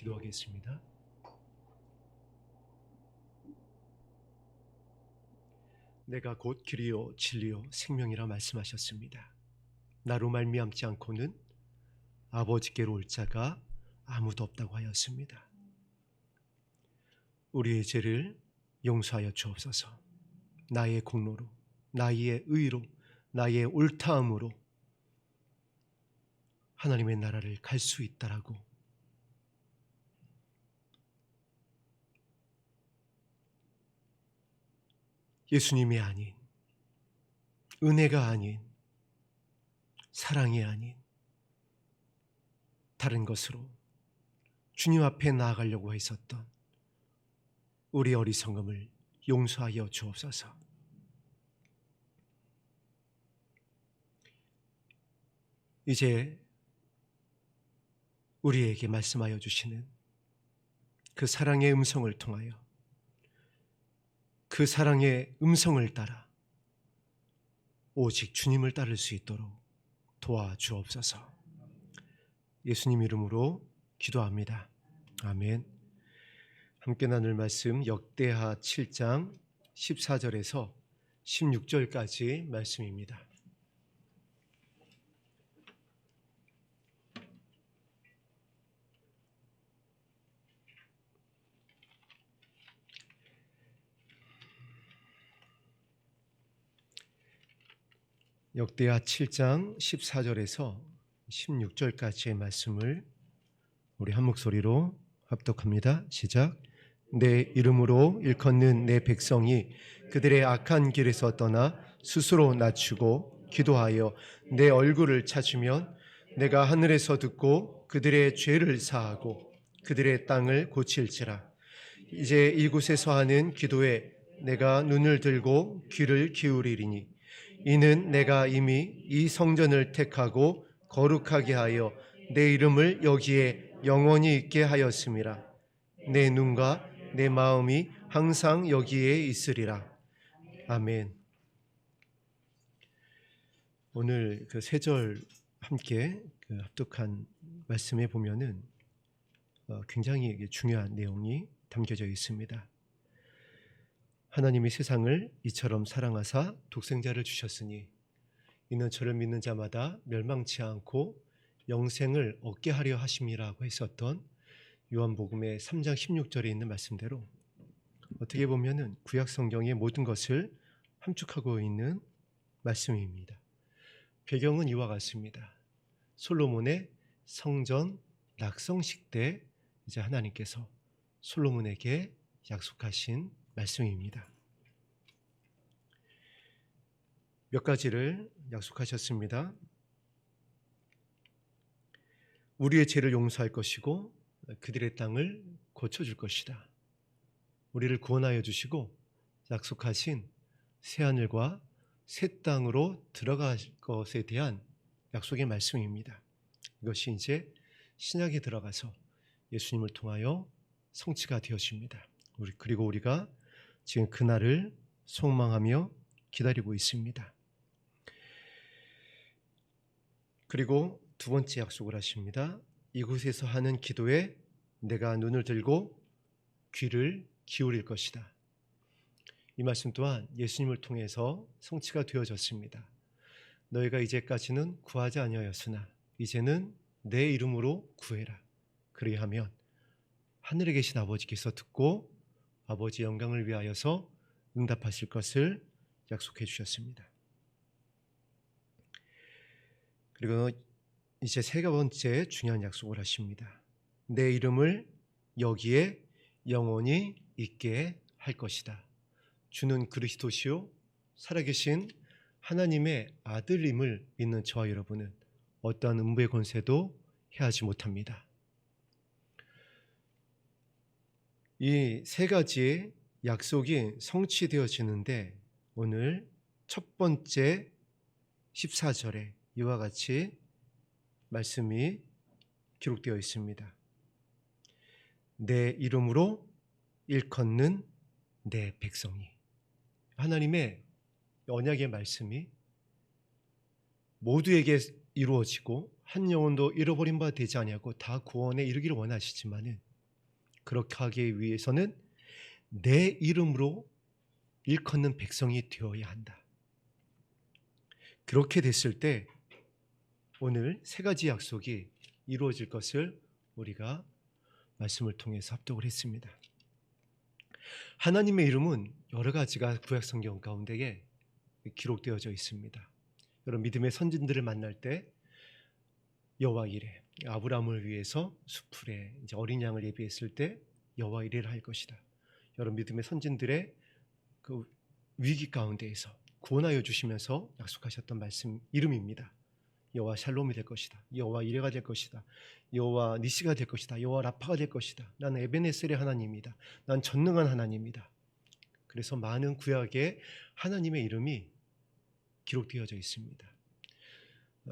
기도하겠습니다. 내가 곧 길이요 진리요 생명이라 말씀하셨습니다. 나로 말미암지 않고는 아버지께로 올 자가 아무도 없다고 하였습니다. 우리의 죄를 용서하여 주옵소서. 나의 공로로, 나의 의로, 나의 옳다함으로 하나님의 나라를 갈 수 있다라고 예수님이 아닌, 은혜가 아닌, 사랑이 아닌 다른 것으로 주님 앞에 나아가려고 했었던 우리 어리석음을 용서하여 주옵소서. 이제 우리에게 말씀하여 주시는 그 사랑의 음성을 통하여 그 사랑의 음성을 따라 오직 주님을 따를 수 있도록 도와주옵소서. 예수님 이름으로 기도합니다. 아멘. 함께 나눌 말씀 역대하 7장 14절에서 16절까지 말씀입니다. 역대하 7장 14절에서 16절까지의 말씀을 우리 한 목소리로 합독합니다. 시작. 내 이름으로 일컫는 내 백성이 그들의 악한 길에서 떠나 스스로 낮추고 기도하여 내 얼굴을 찾으면 내가 하늘에서 듣고 그들의 죄를 사하고 그들의 땅을 고칠지라. 이제 이곳에서 하는 기도에 내가 눈을 들고 귀를 기울이리니 이는 내가 이미 이 성전을 택하고 거룩하게 하여 내 이름을 여기에 영원히 있게 하였음이라. 내 눈과 내 마음이 항상 여기에 있으리라. 아멘. 오늘 그 세 절 함께 합독한 말씀에 보면은 굉장히 중요한 내용이 담겨져 있습니다. 하나님이 세상을 이처럼 사랑하사 독생자를 주셨으니 이는 저를 믿는 자마다 멸망치 않고 영생을 얻게 하려 하심이라고 했었던 요한복음의 3장 16절에 있는 말씀대로 어떻게 보면은 구약 성경의 모든 것을 함축하고 있는 말씀입니다. 배경은 이와 같습니다. 솔로몬의 성전 낙성식 때 이제 하나님께서 솔로몬에게 약속하신 말씀입니다. 몇 가지를 약속하셨습니다. 우리의 죄를 용서할 것이고 그들의 땅을 고쳐줄 것이다. 우리를 구원하여 주시고 약속하신 새하늘과 새 땅으로 들어갈 것에 대한 약속의 말씀입니다. 이것이 이제 신약에 들어가서 예수님을 통하여 성취가 되어집니다. 그리고 우리가 지금 그날을 소망하며 기다리고 있습니다. 그리고 두 번째 약속을 하십니다. 이곳에서 하는 기도에 내가 눈을 들고 귀를 기울일 것이다. 이 말씀 또한 예수님을 통해서 성취가 되어졌습니다. 너희가 이제까지는 구하지 아니하였으나 이제는 내 이름으로 구해라. 그리하면 하늘에 계신 아버지께서 듣고 아버지의 영광을 위하여서 응답하실 것을 약속해 주셨습니다. 그리고 이제 세 번째 중요한 약속을 하십니다. 내 이름을 여기에 영원히 있게 할 것이다. 주는 그리스도시요 살아계신 하나님의 아들임을 믿는 저와 여러분은 어떠한 음부의 권세도 해하지 못합니다. 이 세 가지의 약속이 성취되어지는데 오늘 첫 번째 14절에 이와 같이 말씀이 기록되어 있습니다. 내 이름으로 일컫는 내 백성이. 하나님의 언약의 말씀이 모두에게 이루어지고 한 영혼도 잃어버린 바 되지 아니하고 다 구원에 이르기를 원하시지만은 그렇게 하기 위해서는 내 이름으로 일컫는 백성이 되어야 한다. 그렇게 됐을 때 오늘 세 가지 약속이 이루어질 것을 우리가 말씀을 통해서 합독을 했습니다. 하나님의 이름은 여러 가지가 구약 성경 가운데에 기록되어져 있습니다. 여러분 믿음의 선진들을 만날 때 여호와 이레, 아브라함을 위해서 수풀에 이제 어린 양을 예비했을 때 여호와 이레를 할 것이다. 여러분 믿음의 선진들의 그 위기 가운데에서 구원하여 주시면서 약속하셨던 말씀 이름입니다. 여호와 샬롬이 될 것이다. 여호와 이레가 될 것이다. 여호와 니시가 될 것이다. 여호와 라파가 될 것이다. 나는 에베네셀의 하나님이다. 난 전능한 하나님이다. 그래서 많은 구약에 하나님의 이름이 기록되어져 있습니다.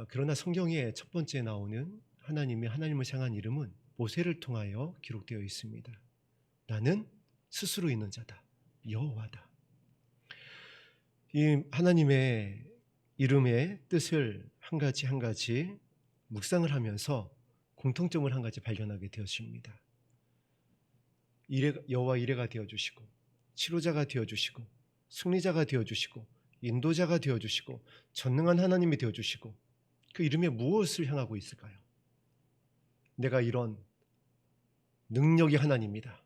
그러나 성경에 첫 번째 나오는 하나님을 향한 이름은 모세를 통하여 기록되어 있습니다. 나는 스스로 있는 자다. 여호와다. 이 하나님의 이름의 뜻을 한 가지 묵상을 하면서 공통점을 한 가지 발견하게 되었습니다. 여호와 이레가 되어주시고 치료자가 되어주시고 승리자가 되어주시고 인도자가 되어주시고 전능한 하나님이 되어주시고 그 이름에 무엇을 향하고 있을까요? 내가 이런 능력의 하나님이다.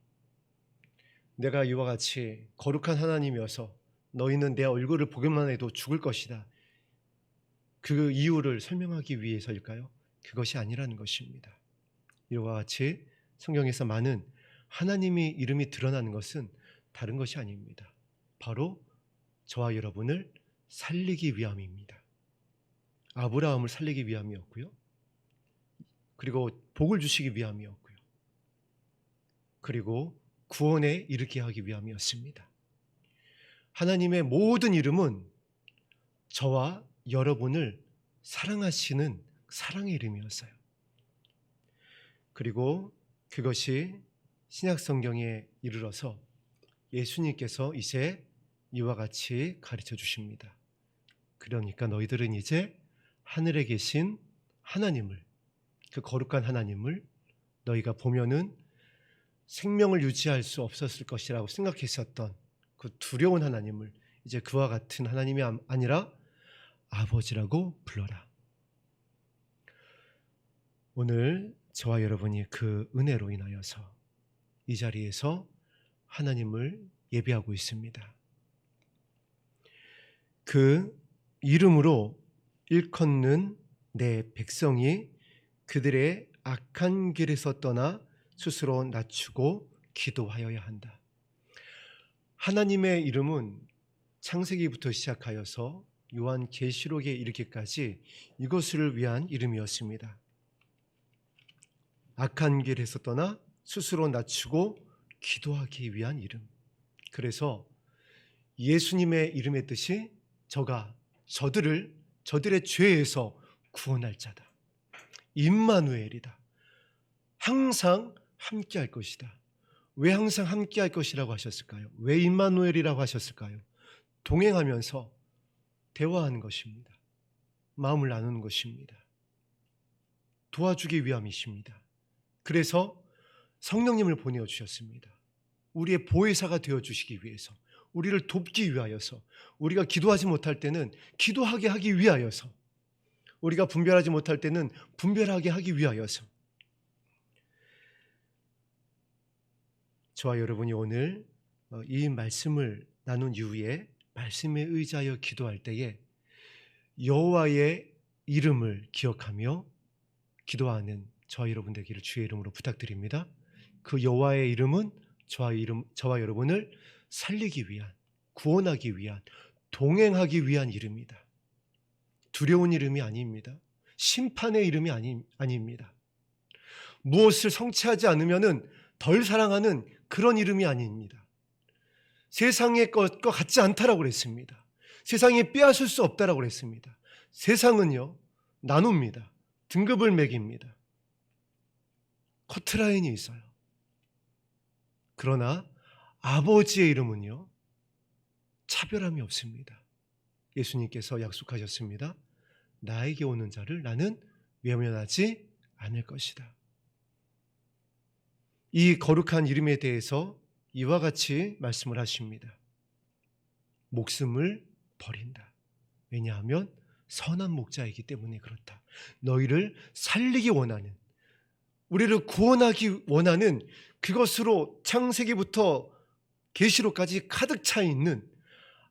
내가 이와 같이 거룩한 하나님이어서 너희는 내 얼굴을 보기만 해도 죽을 것이다. 그 이유를 설명하기 위해서일까요? 그것이 아니라는 것입니다. 이와 같이 성경에서 많은 하나님의 이름이 드러나는 것은 다른 것이 아닙니다. 바로 저와 여러분을 살리기 위함입니다. 아브라함을 살리기 위함이었고요. 그리고 복을 주시기 위함이었고요. 그리고 구원에 이르게 하기 위함이었습니다. 하나님의 모든 이름은 저와 여러분을 사랑하시는 사랑의 이름이었어요. 그리고 그것이 신약 성경에 이르러서 예수님께서 이제 이와 같이 가르쳐 주십니다. 그러니까 너희들은 이제 하늘에 계신 하나님을, 그 거룩한 하나님을 너희가 보면은 생명을 유지할 수 없었을 것이라고 생각했었던 그 두려운 하나님을 이제 그와 같은 하나님이 아니라 아버지라고 불러라. 오늘 저와 여러분이 그 은혜로 인하여서 이 자리에서 하나님을 예배하고 있습니다. 그 이름으로 일컫는 내 백성이 그들의 악한 길에서 떠나 스스로 낮추고 기도하여야 한다. 하나님의 이름은 창세기부터 시작하여서 요한계시록에 이르기까지 이것을 위한 이름이었습니다. 악한 길에서 떠나 스스로 낮추고 기도하기 위한 이름. 그래서 예수님의 이름의 뜻이 저들의 죄에서 구원할 자다. 임마누엘이다. 항상 함께할 것이다. 왜 항상 함께할 것이라고 하셨을까요? 왜 임마누엘이라고 하셨을까요? 동행하면서 대화하는 것입니다. 마음을 나누는 것입니다. 도와주기 위함이십니다. 그래서 성령님을 보내주셨습니다. 우리의 보혜사가 되어주시기 위해서, 우리를 돕기 위하여서, 우리가 기도하지 못할 때는 기도하게 하기 위하여서, 우리가 분별하지 못할 때는 분별하게 하기 위하여서. 저와 여러분이 오늘 이 말씀을 나눈 이후에 말씀에 의지하여 기도할 때에 여호와의 이름을 기억하며 기도하는 저와 여러분 되기를 주의 이름으로 부탁드립니다. 그 여호와의 이름은 저와 여러분을 살리기 위한, 구원하기 위한, 동행하기 위한 이름이다. 두려운 이름이 아닙니다. 심판의 이름이 아닙니다. 무엇을 성취하지 않으면 덜 사랑하는 그런 이름이 아닙니다. 세상의 것과 같지 않다라고 그랬습니다. 세상이 빼앗을 수 없다라고 그랬습니다. 세상은요, 나눕니다. 등급을 매깁니다. 커트라인이 있어요. 그러나 아버지의 이름은요, 차별함이 없습니다. 예수님께서 약속하셨습니다. 나에게 오는 자를 나는 외면하지 않을 것이다. 이 거룩한 이름에 대해서 이와 같이 말씀을 하십니다. 목숨을 버린다. 왜냐하면 선한 목자이기 때문에 그렇다. 너희를 살리기 원하는, 우리를 구원하기 원하는 그것으로 창세기부터 계시록까지 가득 차 있는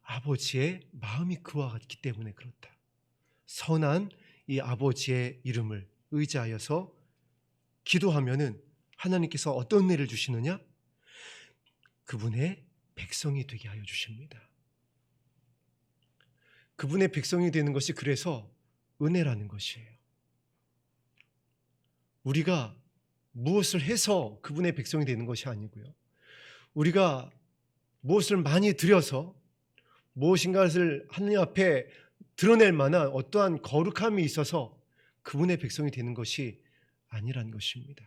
아버지의 마음이 그와 같기 때문에 그렇다. 선한 이 아버지의 이름을 의지하여서 기도하면은 하나님께서 어떤 은혜를 주시느냐? 그분의 백성이 되게 하여 주십니다. 그분의 백성이 되는 것이 그래서 은혜라는 것이에요. 우리가 무엇을 해서 그분의 백성이 되는 것이 아니고요. 우리가 무엇을 많이 드려서 무엇인가를 하느님 앞에 드러낼 만한 어떠한 거룩함이 있어서 그분의 백성이 되는 것이 아니란 것입니다.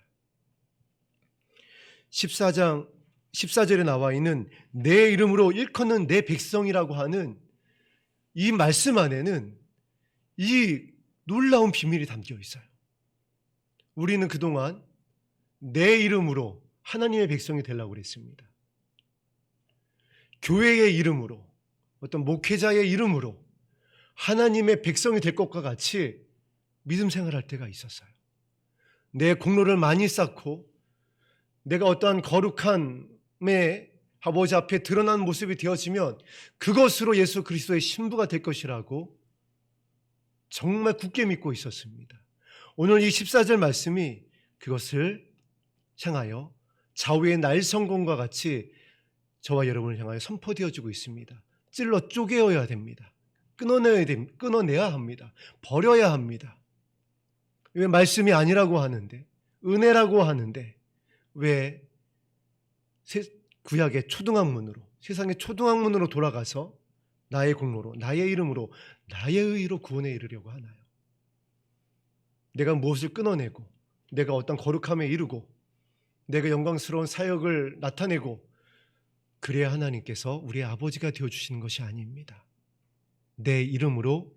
14장 14절에 나와 있는 내 이름으로 일컫는 내 백성이라고 하는 이 말씀 안에는 이 놀라운 비밀이 담겨 있어요. 우리는 그동안 내 이름으로 하나님의 백성이 되려고 그랬습니다. 교회의 이름으로, 어떤 목회자의 이름으로 하나님의 백성이 될 것과 같이 믿음 생활할 때가 있었어요. 내 공로를 많이 쌓고 내가 어떠한 거룩함의 아버지 앞에 드러난 모습이 되어지면 그것으로 예수 그리스도의 신부가 될 것이라고 정말 굳게 믿고 있었습니다. 오늘 이 14절 말씀이 그것을 향하여 좌우의 날성공과 같이 저와 여러분을 향하여 선포되어지고 있습니다. 찔러 쪼개어야 됩니다. 끊어내야 합니다. 버려야 합니다. 왜 말씀이 아니라고 하는데, 은혜라고 하는데 왜 구약의 초등학문으로, 세상의 초등학문으로 돌아가서 나의 공로로, 나의 이름으로, 나의 의의로 구원에 이르려고 하나요? 내가 무엇을 끊어내고, 내가 어떤 거룩함에 이르고, 내가 영광스러운 사역을 나타내고, 그래야 하나님께서 우리의 아버지가 되어주시는 것이 아닙니다. 내 이름으로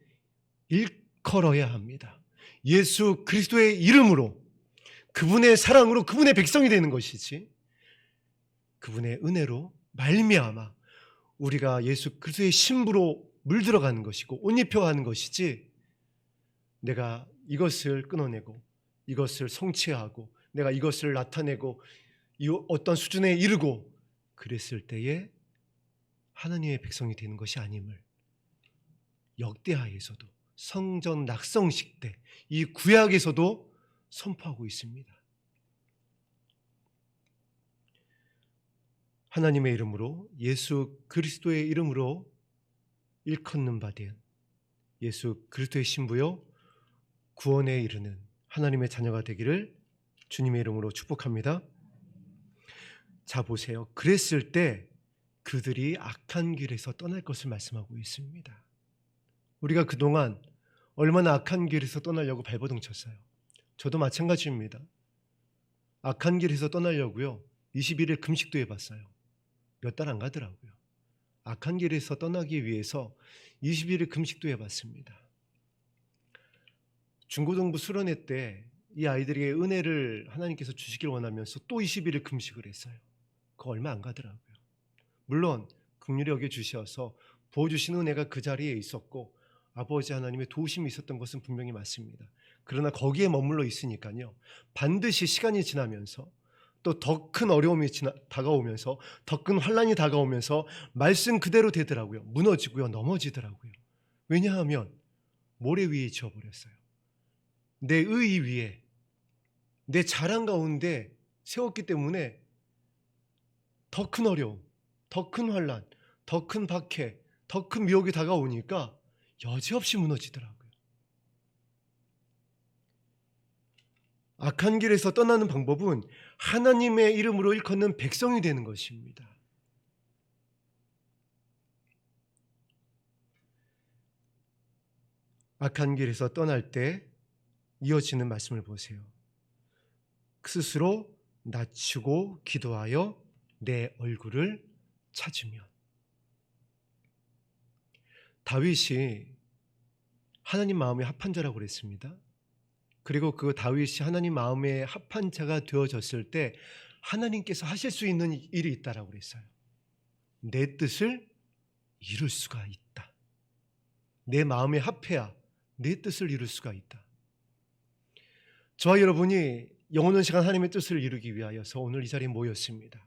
일컬어야 합니다. 예수 그리스도의 이름으로, 그분의 사랑으로 그분의 백성이 되는 것이지, 그분의 은혜로 말미암아 우리가 예수 그리스도의 신부로 물들어가는 것이고 옷 입혀가는 것이지, 내가 이것을 끊어내고 이것을 성취하고 내가 이것을 나타내고 이 어떤 수준에 이르고 그랬을 때에 하나님의 백성이 되는 것이 아님을 역대하에서도, 성전 낙성식 때, 이 구약에서도 선포하고 있습니다. 하나님의 이름으로, 예수 그리스도의 이름으로 일컫는 바 된 예수 그리스도의 신부요 구원에 이르는 하나님의 자녀가 되기를 주님의 이름으로 축복합니다. 자 보세요. 그랬을 때 그들이 악한 길에서 떠날 것을 말씀하고 있습니다. 우리가 그동안 얼마나 악한 길에서 떠나려고 발버둥 쳤어요. 저도 마찬가지입니다. 악한 길에서 떠나려고요 21일 금식도 해봤어요. 몇 달 안 가더라고요. 악한 길에서 떠나기 위해서 21일 금식도 해봤습니다. 중고등부 수련회 때 이 아이들에게 은혜를 하나님께서 주시길 원하면서 또 21일 금식을 했어요. 그거 얼마 안 가더라고요. 물론 긍휼히 여겨주셔서 부어주신 은혜가 그 자리에 있었고 아버지 하나님의 도우심이 있었던 것은 분명히 맞습니다. 그러나 거기에 머물러 있으니까요 반드시 시간이 지나면서 또 더 큰 어려움이 다가오면서, 더 큰 환난이 다가오면서 말씀 그대로 되더라고요. 무너지고요, 넘어지더라고요. 왜냐하면 모래 위에 지어버렸어요. 내 의의 위에, 내 자랑 가운데 세웠기 때문에 더 큰 어려움, 더 큰 환난, 더 큰 박해, 더 큰 미혹이 다가오니까 여지없이 무너지더라고요. 악한 길에서 떠나는 방법은 하나님의 이름으로 일컫는 백성이 되는 것입니다. 악한 길에서 떠날 때 이어지는 말씀을 보세요. 스스로 낮추고 기도하여 내 얼굴을 찾으면. 다윗이 하나님 마음에 합한 자라고 그랬습니다. 그리고 그 다윗이 하나님 마음에 합한 자가 되어졌을 때 하나님께서 하실 수 있는 일이 있다라고 그랬어요. 내 뜻을 이룰 수가 있다. 내 마음에 합해야 내 뜻을 이룰 수가 있다. 저와 여러분이 영원한 시간 하나님의 뜻을 이루기 위하여서 오늘 이 자리에 모였습니다.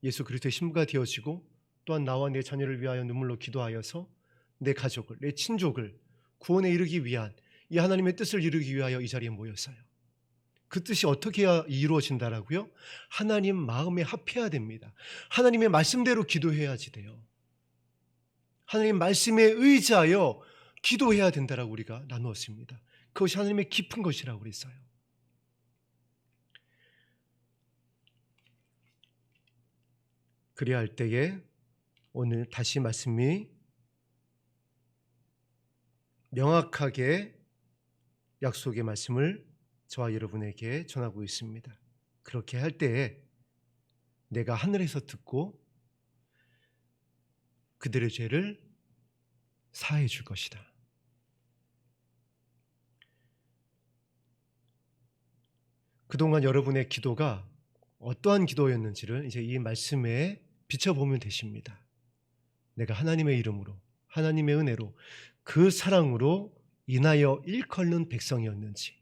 예수 그리스도의 신부가 되어지고 또한 나와 내 자녀를 위하여 눈물로 기도하여서 내 가족을, 내 친족을 구원에 이르기 위한 이 하나님의 뜻을 이루기 위하여 이 자리에 모였어요. 그 뜻이 어떻게 해야 이루어진다라고요? 하나님 마음에 합해야 됩니다. 하나님의 말씀대로 기도해야지 돼요. 하나님 말씀에 의지하여 기도해야 된다라고 우리가 나누었습니다. 그것이 하나님의 깊은 것이라고 그랬어요. 그래야 할 때에 오늘 다시 말씀이 명확하게 약속의 말씀을 저와 여러분에게 전하고 있습니다. 그렇게 할 때에 내가 하늘에서 듣고 그들의 죄를 사해 줄 것이다. 그동안 여러분의 기도가 어떠한 기도였는지를 이제 이 말씀에 비춰보면 되십니다. 내가 하나님의 이름으로, 하나님의 은혜로, 그 사랑으로 인하여 일컬는 백성이었는지,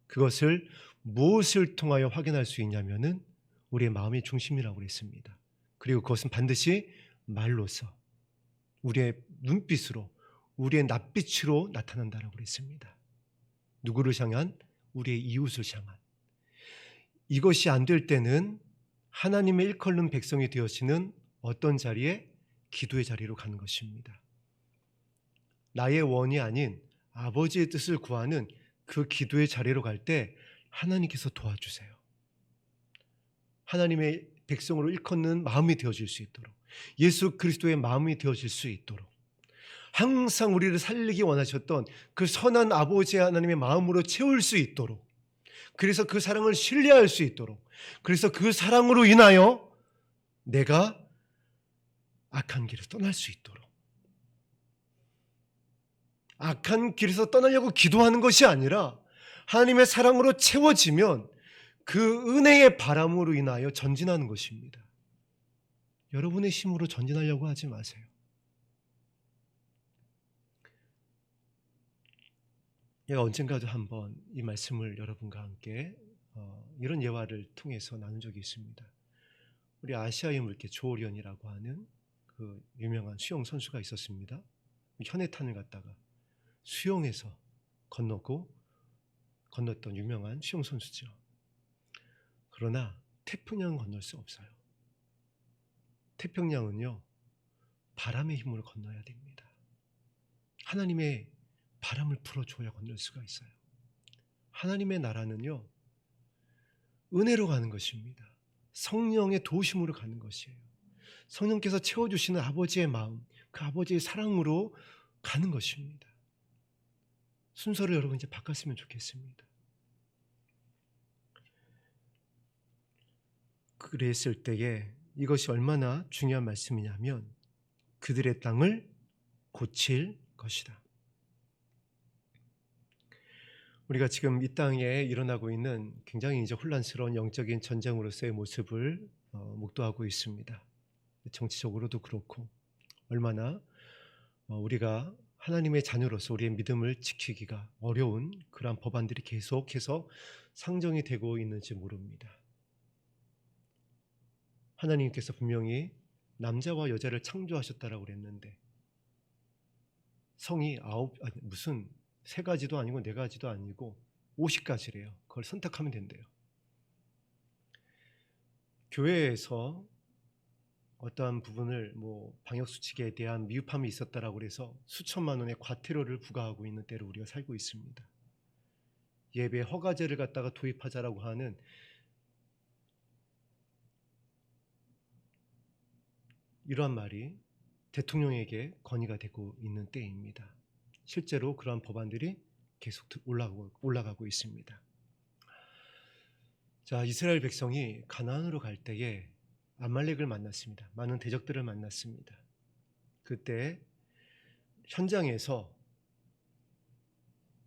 그것을 무엇을 통하여 확인할 수 있냐면은 우리의 마음의 중심이라고 그랬습니다. 그리고 그것은 반드시 말로서, 우리의 눈빛으로, 우리의 낯빛으로 나타난다라고 그랬습니다. 누구를 향한? 우리의 이웃을 향한. 이것이 안 될 때는 하나님의 일컬는 백성이 되어지는 어떤 자리에? 기도의 자리로 가는 것입니다. 나의 원이 아닌 아버지의 뜻을 구하는 그 기도의 자리로 갈 때 하나님께서 도와주세요. 하나님의 백성으로 일컫는 마음이 되어질 수 있도록, 예수 그리스도의 마음이 되어질 수 있도록, 항상 우리를 살리기 원하셨던 그 선한 아버지 하나님의 마음으로 채울 수 있도록, 그래서 그 사랑을 신뢰할 수 있도록, 그래서 그 사랑으로 인하여 내가 악한 길을 떠날 수 있도록, 악한 길에서 떠나려고 기도하는 것이 아니라 하나님의 사랑으로 채워지면 그 은혜의 바람으로 인하여 전진하는 것입니다. 여러분의 힘으로 전진하려고 하지 마세요. 제가 언젠가도 한번 이 말씀을 여러분과 함께 이런 예화를 통해서 나눈 적이 있습니다. 우리 아시아의 물개 조오련이라고 하는 그 유명한 수영 선수가 있었습니다. 현해탄을 갖다가 수영해서 건넜던 유명한 수영 선수죠. 그러나 태평양은 건널 수 없어요. 태평양은요, 바람의 힘으로 건너야 됩니다. 하나님의 바람을 풀어줘야 건널 수가 있어요. 하나님의 나라는요, 은혜로 가는 것입니다. 성령의 도우심으로 가는 것이에요. 성령께서 채워주시는 아버지의 마음, 그 아버지의 사랑으로 가는 것입니다. 순서를 여러분 이제 바꿨으면 좋겠습니다. 그랬을 때에 이것이 얼마나 중요한 말씀이냐면 그들의 땅을 고칠 것이다. 우리가 지금 이 땅에 일어나고 있는 굉장히 이제 혼란스러운 영적인 전쟁으로서의 모습을 목도하고 있습니다. 정치적으로도 그렇고 얼마나 우리가 하나님의 자녀로서 우리의 믿음을 지키기가 어려운 그러한 법안들이 계속해서 상정이 되고 있는지 모릅니다. 하나님께서 분명히 남자와 여자를 창조하셨다라고 그랬는데 성이 무슨 3가지도 아니고 4가지도 아니고 50가지래요. 그걸 선택하면 된대요. 교회에서 어떠한 부분을 방역수칙에 대한 미흡함이 있었다라고 해서 수천만 원의 과태료를 부과하고 있는 때를 우리가 살고 있습니다. 예배 허가제를 갖다가 도입하자라고 하는 이러한 말이 대통령에게 건의가 되고 있는 때입니다. 실제로 그러한 법안들이 계속 올라가고 있습니다. 자, 이스라엘 백성이 가나안으로 갈 때에 아말렉을 만났습니다. 많은 대적들을 만났습니다. 그때 현장에서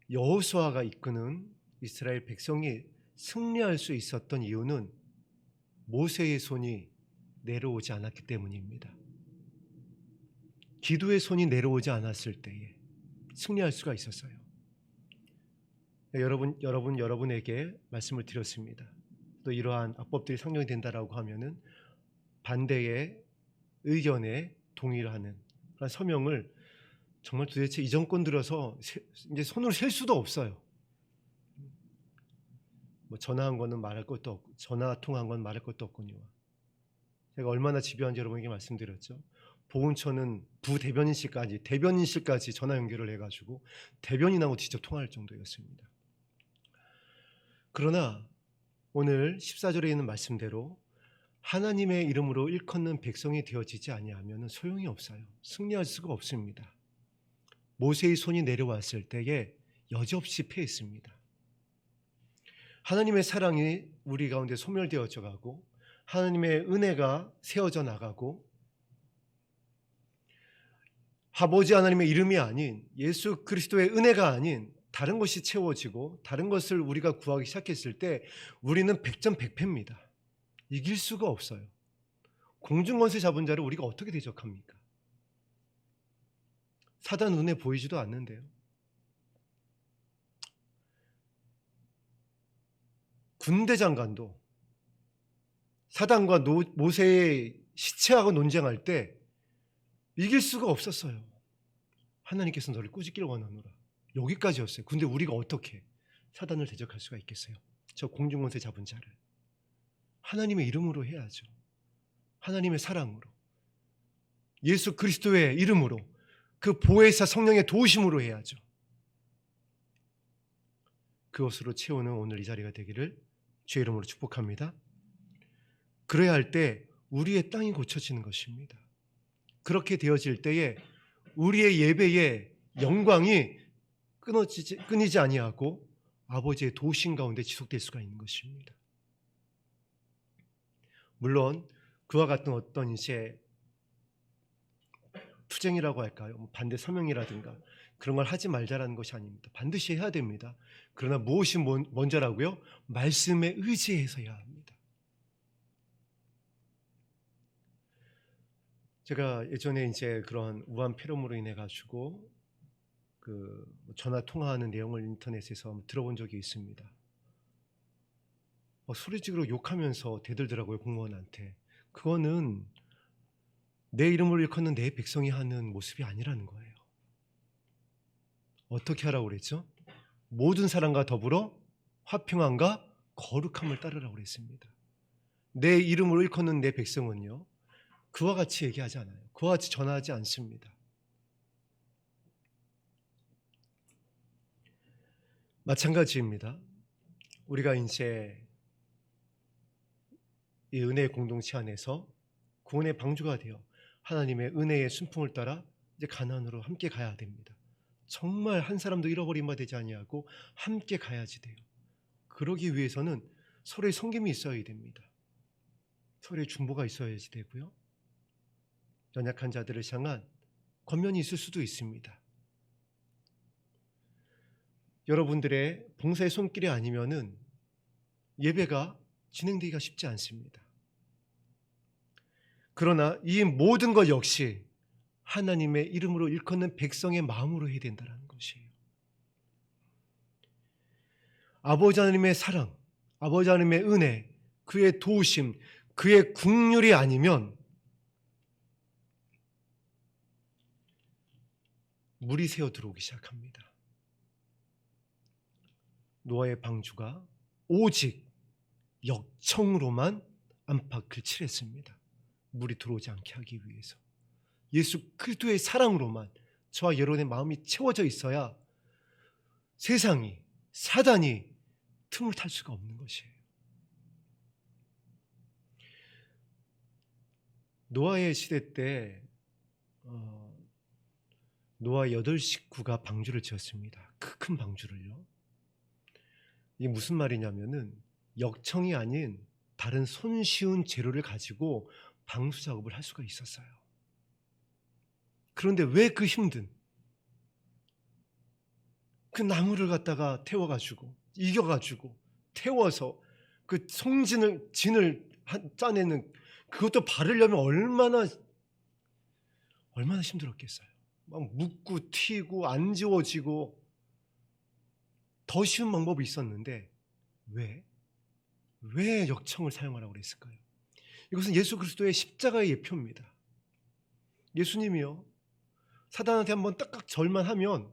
여호수아가 이끄는 이스라엘 백성이 승리할 수 있었던 이유는 모세의 손이 내려오지 않았기 때문입니다. 기도의 손이 내려오지 않았을 때에 승리할 수가 있었어요. 여러분에게 말씀을 드렸습니다. 또 이러한 악법들이 상정이 된다라고 하면은 반대의 의견에 동의를 하는 그런 서명을 정말 도대체 이 정권 들어서 이제 손으로 셀 수도 없어요. 뭐 전화한 거는 말할 것도 없고 전화 통화한 건 말할 것도 없군요. 제가 얼마나 집요한지 여러분에게 말씀드렸죠. 보훈처는 부대변인실까지 대변인실까지 전화 연결을 해가지고 대변인하고 직접 통화할 정도였습니다. 그러나 오늘 14절에 있는 말씀대로 하나님의 이름으로 일컫는 백성이 되어지지 아니하면 소용이 없어요. 승리할 수가 없습니다. 모세의 손이 내려왔을 때에 여지없이 패했습니다. 하나님의 사랑이 우리 가운데 소멸되어져 가고 하나님의 은혜가 세워져 나가고 아버지 하나님의 이름이 아닌 예수 그리스도의 은혜가 아닌 다른 것이 채워지고 다른 것을 우리가 구하기 시작했을 때 우리는 백전백패입니다. 이길 수가 없어요. 공중권세 잡은 자를 우리가 어떻게 대적합니까? 사단 눈에 보이지도 않는데요. 군대 장관도 사단과 모세의 시체하고 논쟁할 때 이길 수가 없었어요. 하나님께서 너를 꾸짖기를 원하노라. 여기까지였어요. 근데 우리가 어떻게 사단을 대적할 수가 있겠어요? 저 공중권세 잡은 자를 하나님의 이름으로 해야죠. 하나님의 사랑으로 예수 그리스도의 이름으로 그 보혜사 성령의 도우심으로 해야죠. 그것으로 채우는 오늘 이 자리가 되기를 주의 이름으로 축복합니다. 그래야 할 때 우리의 땅이 고쳐지는 것입니다. 그렇게 되어질 때에 우리의 예배의 영광이 끊이지 아니하고 아버지의 도우심 가운데 지속될 수가 있는 것입니다. 물론 그와 같은 어떤 이제 투쟁이라고 할까요? 반대 서명이라든가 그런 걸 하지 말자라는 것이 아닙니다. 반드시 해야 됩니다. 그러나 무엇이 먼저라고요? 말씀에 의지해서 해야 합니다. 제가 예전에 이제 그런 우한 폐렴으로 인해 가지고 그 전화 통화하는 내용을 인터넷에서 들어본 적이 있습니다. 소리지르고 욕하면서 대들더라고요, 공무원한테. 그거는 내 이름을 일컫는 내 백성이 하는 모습이 아니라는 거예요. 어떻게 하라고 그랬죠? 모든 사람과 더불어 화평함과 거룩함을 따르라고 그랬습니다. 내 이름으로 일컫는 내 백성은요, 그와 같이 얘기하지 않아요. 그와 같이 전화하지 않습니다. 마찬가지입니다. 우리가 이제 이 은혜의 공동체 안에서 구원의 방주가 되어 하나님의 은혜의 순풍을 따라 이제 가나안으로 함께 가야 됩니다. 정말 한 사람도 잃어버린 바 되지 아니하고 함께 가야지 돼요. 그러기 위해서는 서로의 섬김이 있어야 됩니다. 서로의 중보가 있어야지 되고요. 연약한 자들을 향한 권면이 있을 수도 있습니다. 여러분들의 봉사의 손길이 아니면은 예배가 진행되기가 쉽지 않습니다. 그러나 이 모든 것 역시 하나님의 이름으로 일컫는 백성의 마음으로 해야 된다는 것이에요. 아버지 하나님의 사랑, 아버지 하나님의 은혜, 그의 도우심, 그의 긍휼이 아니면 물이 새어 들어오기 시작합니다. 노아의 방주가 오직 역청으로만 안팎을 칠했습니다. 물이 들어오지 않게 하기 위해서. 예수 그리스도의 사랑으로만 저와 여러분의 마음이 채워져 있어야 세상이, 사단이 틈을 탈 수가 없는 것이에요. 노아의 시대 때 노아 8식구가 방주를 지었습니다. 큰 방주를요. 이게 무슨 말이냐면은 역청이 아닌 다른 손쉬운 재료를 가지고 방수 작업을 할 수가 있었어요. 그런데 왜 그 힘든 그 나무를 갖다가 태워가지고 이겨가지고 태워서 그 진을 짜내는 그것도 바르려면 얼마나 힘들었겠어요. 막 묻고 튀고 안 지워지고. 더 쉬운 방법이 있었는데 왜 역청을 사용하라고 그랬을까요? 이것은 예수 그리스도의 십자가의 예표입니다. 예수님이요, 사단한테 한번 딱딱 절만 하면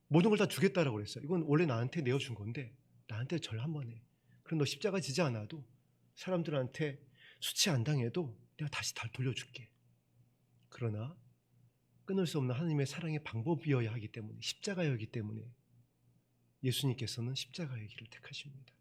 모든 걸 다 주겠다라고 그랬어요. 이건 원래 나한테 내어준 건데 나한테 절 한번 해. 그럼 너 십자가 지지 않아도, 사람들한테 수치 안 당해도 내가 다시 다 돌려줄게. 그러나 끊을 수 없는 하나님의 사랑의 방법이어야 하기 때문에, 십자가였기 때문에 예수님께서는 십자가의 길을 택하십니다.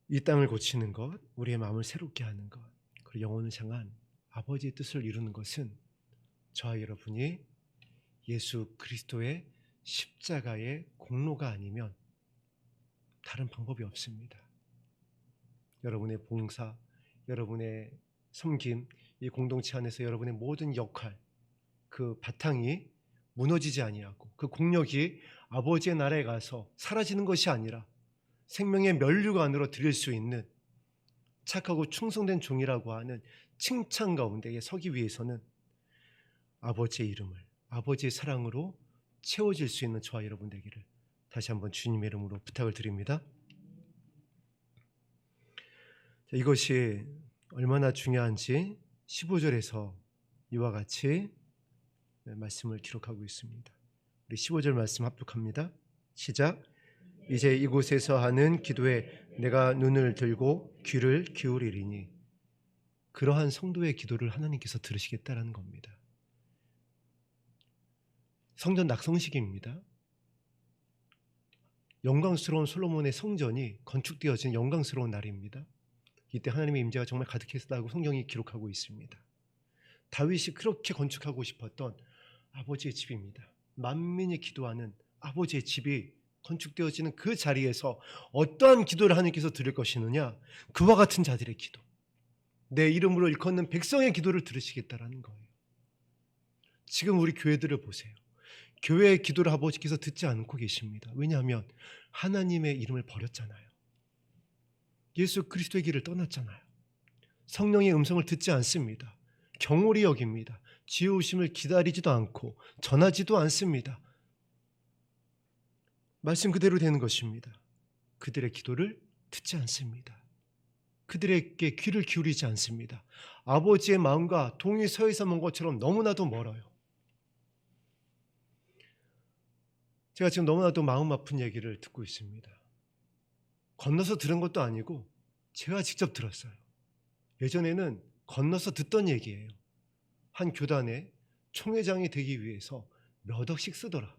이 땅을 고치는 것, 우리의 마음을 새롭게 하는 것, 그리고 영혼을 향한 아버지의 뜻을 이루는 것은 저와 여러분이 예수 그리스도의 십자가의 공로가 아니면 다른 방법이 없습니다. 여러분의 봉사, 여러분의 섬김, 이 공동체 안에서 여러분의 모든 역할, 그 바탕이 무너지지 아니하고 그 공력이 아버지의 나라에 가서 사라지는 것이 아니라 생명의 면류관으로 드릴 수 있는 착하고 충성된 종이라고 하는 칭찬 가운데에 서기 위해서는 아버지의 이름을, 아버지의 사랑으로 채워질 수 있는 저와 여러분 되기를 다시 한번 주님의 이름으로 부탁을 드립니다. 이것이 얼마나 중요한지 15절에서 이와 같이 말씀을 기록하고 있습니다. 우리 15절 말씀 합독합니다. 시작. 이제 이곳에서 하는 기도에 내가 눈을 들고 귀를 기울이리니. 그러한 성도의 기도를 하나님께서 들으시겠다라는 겁니다. 성전 낙성식입니다. 영광스러운 솔로몬의 성전이 건축되어진 영광스러운 날입니다. 이때 하나님의 임재가 정말 가득했다고 성경이 기록하고 있습니다. 다윗이 그렇게 건축하고 싶었던 아버지의 집입니다. 만민이 기도하는 아버지의 집이 건축되어지는 그 자리에서 어떠한 기도를 하나님께서 들을 것이느냐? 그와 같은 자들의 기도, 내 이름으로 일컫는 백성의 기도를 들으시겠다라는 거예요. 지금 우리 교회들을 보세요. 교회의 기도를 아버지께서 듣지 않고 계십니다. 왜냐하면 하나님의 이름을 버렸잖아요. 예수 그리스도의 길을 떠났잖아요. 성령의 음성을 듣지 않습니다. 경홀히 여깁니다. 지혜오심을 기다리지도 않고 전하지도 않습니다. 말씀 그대로 되는 것입니다. 그들의 기도를 듣지 않습니다. 그들에게 귀를 기울이지 않습니다. 아버지의 마음과 동이 서에서 먼 것처럼 너무나도 멀어요. 제가 지금 너무나도 마음 아픈 얘기를 듣고 있습니다. 건너서 들은 것도 아니고 제가 직접 들었어요. 예전에는 건너서 듣던 얘기예요. 한 교단의 총회장이 되기 위해서 몇 억씩 쓰더라.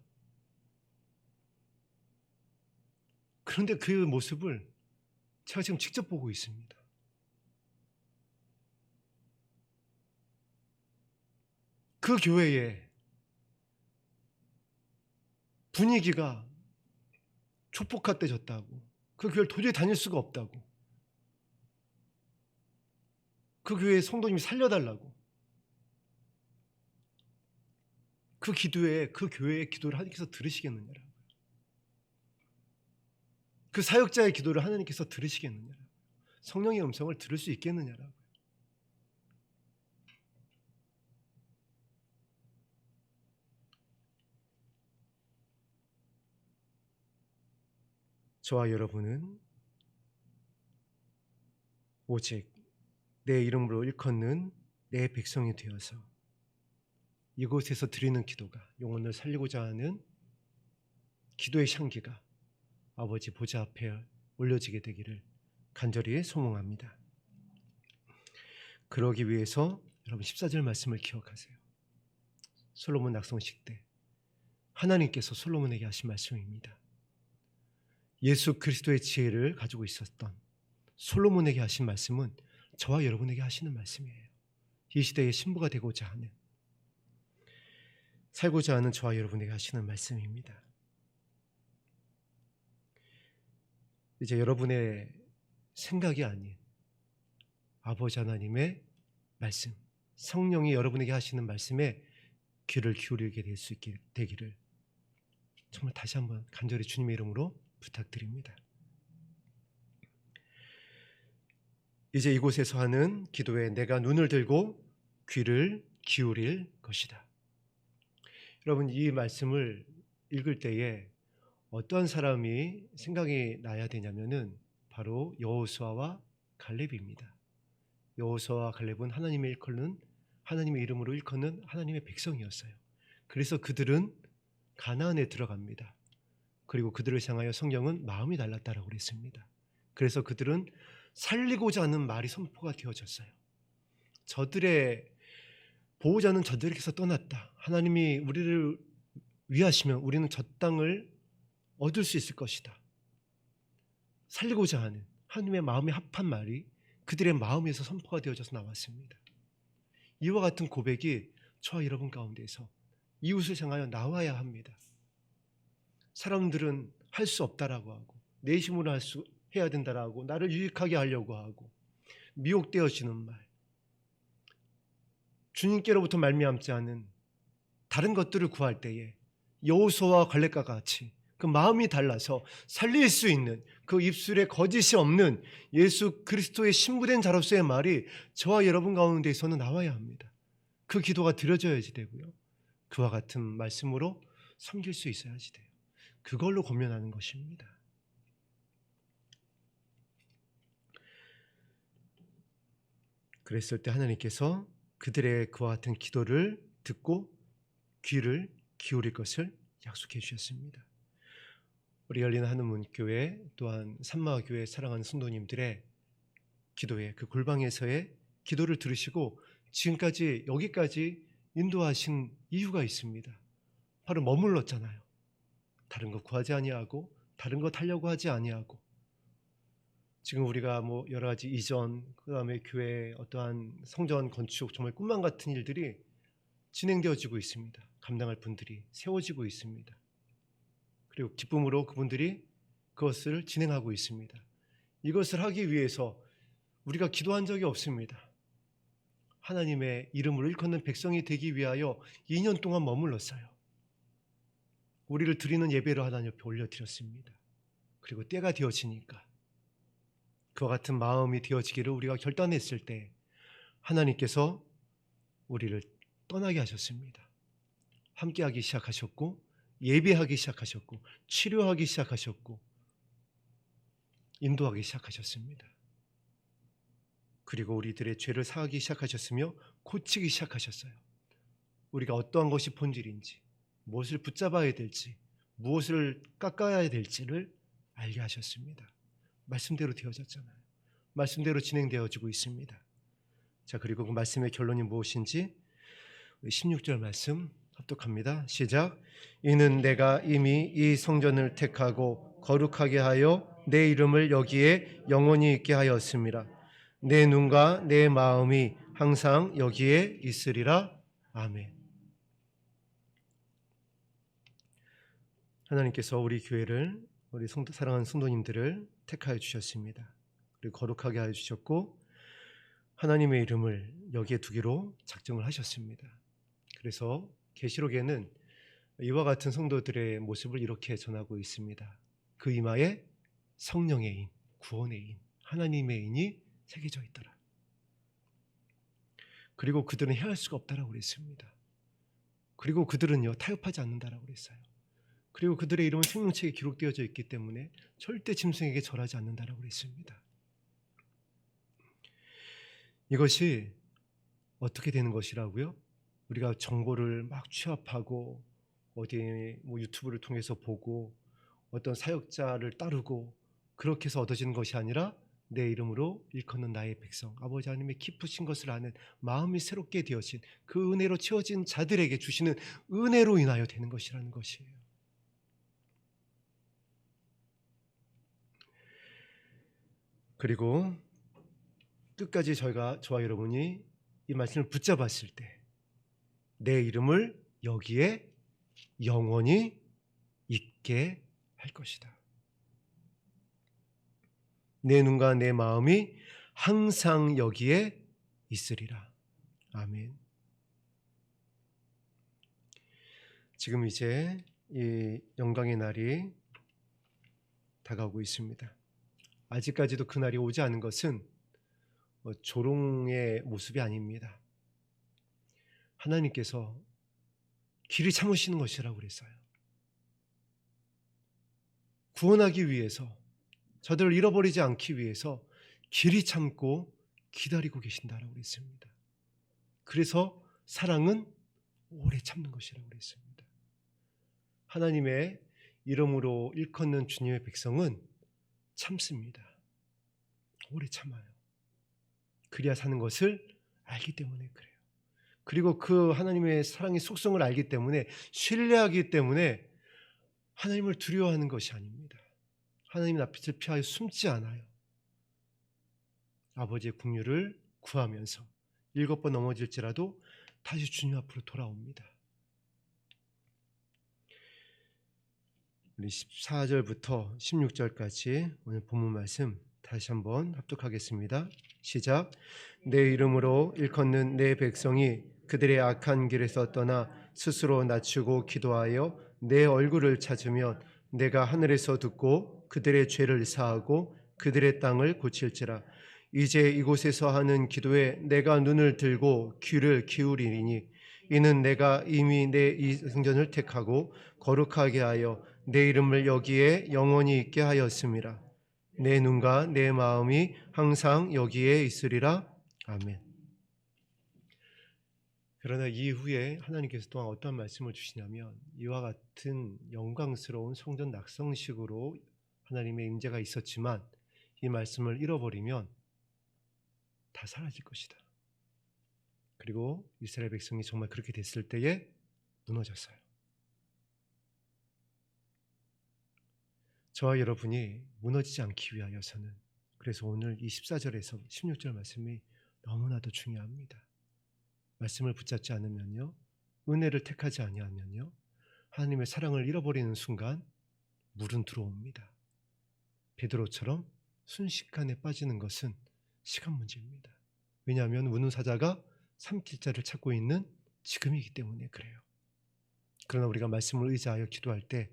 그런데 그 모습을 제가 지금 직접 보고 있습니다. 그 교회의 분위기가 조폭화되졌다고, 그 교회를 도저히 다닐 수가 없다고, 그 교회의 성도님이 살려달라고, 그 교회의 기도를 하나님께서 들으시겠느냐라고, 그 사역자의 기도를 하나님께서 들으시겠느냐라고, 성령의 음성을 들을 수 있겠느냐라고. 저와 여러분은 오직 내 이름으로 일컫는 내 백성이 되어서 이곳에서 드리는 기도가, 영혼을 살리고자 하는 기도의 향기가 아버지 보좌 앞에 올려지게 되기를 간절히 소망합니다. 그러기 위해서 여러분 14절 말씀을 기억하세요. 솔로몬 낙성식 때 하나님께서 솔로몬에게 하신 말씀입니다. 예수 그리스도의 지혜를 가지고 있었던 솔로몬에게 하신 말씀은 저와 여러분에게 하시는 말씀이에요. 이 시대의 신부가 되고자 하는, 살고자 하는 저와 여러분에게 하시는 말씀입니다. 이제 여러분의 생각이 아닌 아버지 하나님의 말씀, 성령이 여러분에게 하시는 말씀에 귀를 기울이게 될 수 있게 되기를 정말 다시 한번 간절히 주님의 이름으로 부탁드립니다. 이제 이곳에서 하는 기도에 내가 눈을 들고 귀를 기울일 것이다. 여러분, 이 말씀을 읽을 때에 어떤 사람이 생각이 나야 되냐면은 바로 여호수아와 갈렙입니다. 여호수아와 갈렙은 하나님의 이름으로 일컫는 하나님의 백성이었어요. 그래서 그들은 가나안에 들어갑니다. 그리고 그들을 향하여 성경은 마음이 달랐다라고 그랬습니다. 그래서 그들은 살리고자 하는 말이 선포가 되어졌어요. 저들의 보호자는 저들에게서 떠났다. 하나님이 우리를 위하시면 우리는 저 땅을 얻을 수 있을 것이다. 살리고자 하는 하나님의 마음에 합한 말이 그들의 마음에서 선포가 되어져서 나왔습니다. 이와 같은 고백이 저와 여러분 가운데서 이웃을 향하여 나와야 합니다. 사람들은 할 수 없다라고 하고 내 힘으로 해야 된다라고 나를 유익하게 하려고 하고 미혹되어지는 말, 주님께로부터 말미암지 않은 다른 것들을 구할 때에 여호수아와 갈렙과 같이 그 마음이 달라서 살릴 수 있는 그 입술에 거짓이 없는 예수 그리스도의 신부된 자로서의 말이 저와 여러분 가운데에서는 나와야 합니다. 그 기도가 드려져야지 되고요. 그와 같은 말씀으로 섬길 수 있어야지 돼요. 그걸로 고민하는 것입니다. 그랬을 때 하나님께서 그들의 그와 같은 기도를 듣고 귀를 기울일 것을 약속해 주셨습니다. 우리 열린 한우문교회 또한 산마교회 사랑하는 성도님들의 기도에 그 골방에서의 기도를 들으시고 지금까지 여기까지 인도하신 이유가 있습니다. 바로 머물렀잖아요. 다른 거 구하지 아니하고 다른 것 하려고 하지 아니하고 지금 우리가 여러 가지 이전 그다음에 교회 어떠한 성전 건축 정말 꿈만 같은 일들이 진행되어지고 있습니다. 감당할 분들이 세워지고 있습니다. 그리고 기쁨으로 그분들이 그것을 진행하고 있습니다. 이것을 하기 위해서 우리가 기도한 적이 없습니다. 하나님의 이름으로 일컫는 백성이 되기 위하여 2년 동안 머물렀어요. 우리를 드리는 예배로 하나님 옆에 올려드렸습니다. 그리고 때가 되어지니까 그와 같은 마음이 되어지기를 우리가 결단했을 때 하나님께서 우리를 떠나게 하셨습니다. 함께하기 시작하셨고 예배하기 시작하셨고 치료하기 시작하셨고 인도하기 시작하셨습니다. 그리고 우리들의 죄를 사하기 시작하셨으며 고치기 시작하셨어요. 우리가 어떠한 것이 본질인지 무엇을 붙잡아야 될지 무엇을 깎아야 될지를 알게 하셨습니다. 말씀대로 되어졌잖아요. 말씀대로 진행되어지고 있습니다. 자, 그리고 그 말씀의 결론이 무엇인지 16절 말씀 합독합니다. 시작. 이는 내가 이미 이 성전을 택하고 거룩하게 하여 내 이름을 여기에 영원히 있게 하였습니다. 내 눈과 내 마음이 항상 여기에 있으리라. 아멘. 하나님께서 우리 교회를 우리 사랑하는 성도님들을 택하여 주셨습니다. 그리고 거룩하게 하여 주셨고 하나님의 이름을 여기에 두기로 작정을 하셨습니다. 그래서 계시록에는 이와 같은 성도들의 모습을 이렇게 전하고 있습니다. 그 이마에 성령의 인, 구원의 인, 하나님의 인이 새겨져 있더라. 그리고 그들은 헤아릴 수가 없다라고 그랬습니다. 그리고 그들은요 타협하지 않는다라고 그랬어요. 그리고 그들의 이름은 생명책에 기록되어져 있기 때문에 절대 짐승에게 절하지 않는다라고 그랬습니다. 이것이 어떻게 되는 것이라고요? 우리가 정보를 막 취합하고 어디 유튜브를 통해서 보고 어떤 사역자를 따르고 그렇게 해서 얻어지는 것이 아니라 내 이름으로 일컫는 나의 백성, 아버지 하나님의 깊으신 것을 아는 마음이 새롭게 되어진 그 은혜로 채워진 자들에게 주시는 은혜로 인하여 되는 것이라는 것이에요. 그리고 끝까지 저와 여러분이 이 말씀을 붙잡았을 때 내 이름을 여기에 영원히 있게 할 것이다. 내 눈과 내 마음이 항상 여기에 있으리라. 아멘. 지금 이제 이 영광의 날이 다가오고 있습니다. 아직까지도 그 날이 오지 않은 것은 조롱의 모습이 아닙니다. 하나님께서 길이 참으시는 것이라고 그랬어요. 구원하기 위해서, 저들을 잃어버리지 않기 위해서 길이 참고 기다리고 계신다라고 그랬습니다. 그래서 사랑은 오래 참는 것이라고 그랬습니다. 하나님의 이름으로 일컫는 주님의 백성은 참습니다. 오래 참아요. 그리야 사는 것을 알기 때문에 그래요. 그리고 그 하나님의 사랑의 속성을 알기 때문에, 신뢰하기 때문에 하나님을 두려워하는 것이 아닙니다. 하나님의 낯빛을 피하여 숨지 않아요. 아버지의 긍휼을 구하면서 7번 넘어질지라도 다시 주님 앞으로 돌아옵니다. 우리 14절부터 16절까지 오늘 본문 말씀 다시 한번 합독하겠습니다. 시작. 내 이름으로 일컫는 내 백성이 그들의 악한 길에서 떠나 스스로 낮추고 기도하여 내 얼굴을 찾으면 내가 하늘에서 듣고 그들의 죄를 사하고 그들의 땅을 고칠지라. 이제 이곳에서 하는 기도에 내가 눈을 들고 귀를 기울이리니 이는 내가 이미 내 이 성전을 택하고 거룩하게 하여 내 이름을 여기에 영원히 있게 하였음이라. 내 눈과 내 마음이 항상 여기에 있으리라. 아멘. 그러나 이후에 하나님께서 또한 어떤 말씀을 주시냐면, 이와 같은 영광스러운 성전 낙성식으로 하나님의 임재가 있었지만 이 말씀을 잃어버리면 다 사라질 것이다. 그리고 이스라엘 백성이 정말 그렇게 됐을 때에 무너졌어요. 저와 여러분이 무너지지 않기 위하여서는, 그래서 오늘 이 14절에서 16절 말씀이 너무나도 중요합니다. 말씀을 붙잡지 않으면요, 은혜를 택하지 아니하면요, 하나님의 사랑을 잃어버리는 순간 물은 들어옵니다. 베드로처럼 순식간에 빠지는 것은 시간 문제입니다. 왜냐하면 우는 사자가 삼킬 자를 찾고 있는 지금이기 때문에 그래요. 그러나 우리가 말씀을 의지하여 기도할 때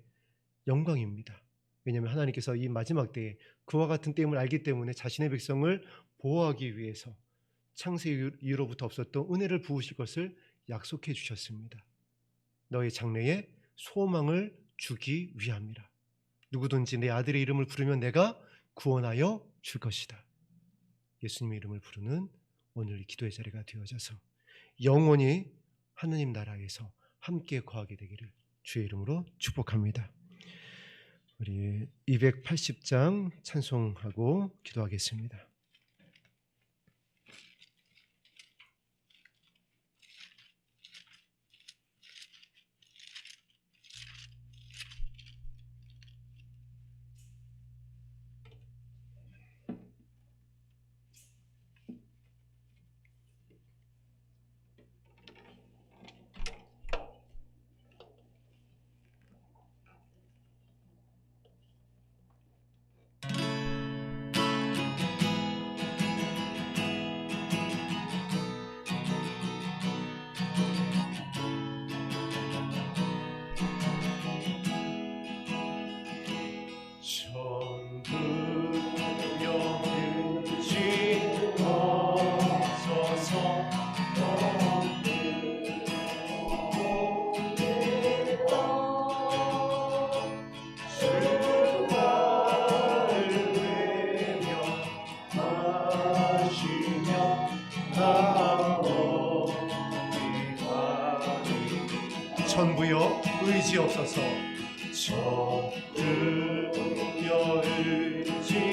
영광입니다. 왜냐하면 하나님께서 이 마지막 때에 그와 같은 때임을 알기 때문에 자신의 백성을 보호하기 위해서 창세 이후로부터 없었던 은혜를 부으실 것을 약속해 주셨습니다. 너의 장래에 소망을 주기 위함이라. 누구든지 내 아들의 이름을 부르면 내가 구원하여 줄 것이다. 예수님의 이름을 부르는 오늘 이 기도의 자리가 되어져서 영원히 하나님 나라에서 함께 거하게 되기를 주의 이름으로 축복합니다. 우리 280장 찬송하고 기도하겠습니다. 전부여 의지없소서. 전부여 의지없소서.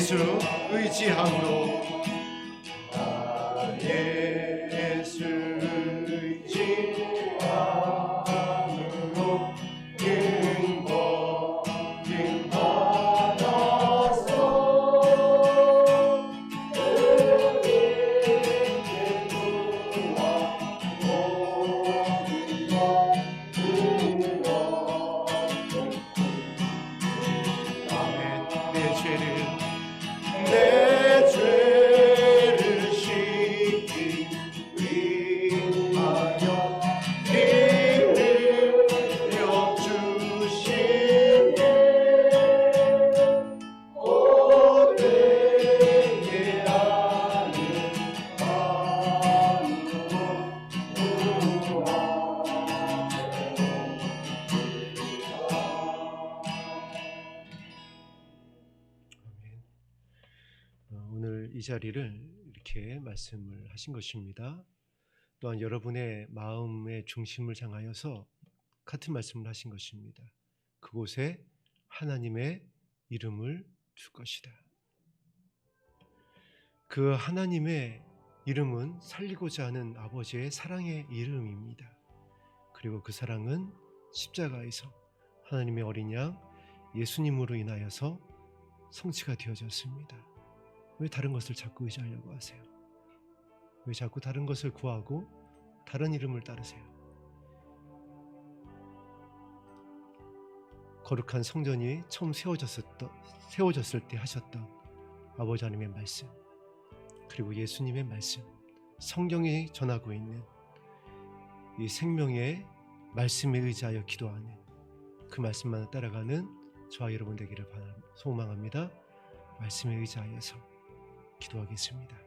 예수 의지함으로 예수 의지함으로 내 죄를 씻기 위하여 피 흘려 주시니 곧 내게 하는 오늘 이 자리를 이렇게 말씀을 하신 것입니다. 또한 여러분의 마음의 중심을 향하여서 같은 말씀을 하신 것입니다. 그곳에 하나님의 이름을 줄 것이다. 그 하나님의 이름은 살리고자 하는 아버지의 사랑의 이름입니다. 그리고 그 사랑은 십자가에서 하나님의 어린 양 예수님으로 인하여서 성취가 되어졌습니다. 왜 다른 것을 자꾸 의지하려고 하세요? 왜 자꾸 다른 것을 구하고 다른 이름을 따르세요? 거룩한 성전이 처음 세워졌을 때 하셨던 아버지 하나님의 말씀, 그리고 예수님의 말씀, 성경이 전하고 있는 이 생명의 말씀에 의지하여 기도하는 그 말씀만 따라가는 저와 여러분 되기를 소망합니다. 말씀에 의지하여서 기도하겠습니다.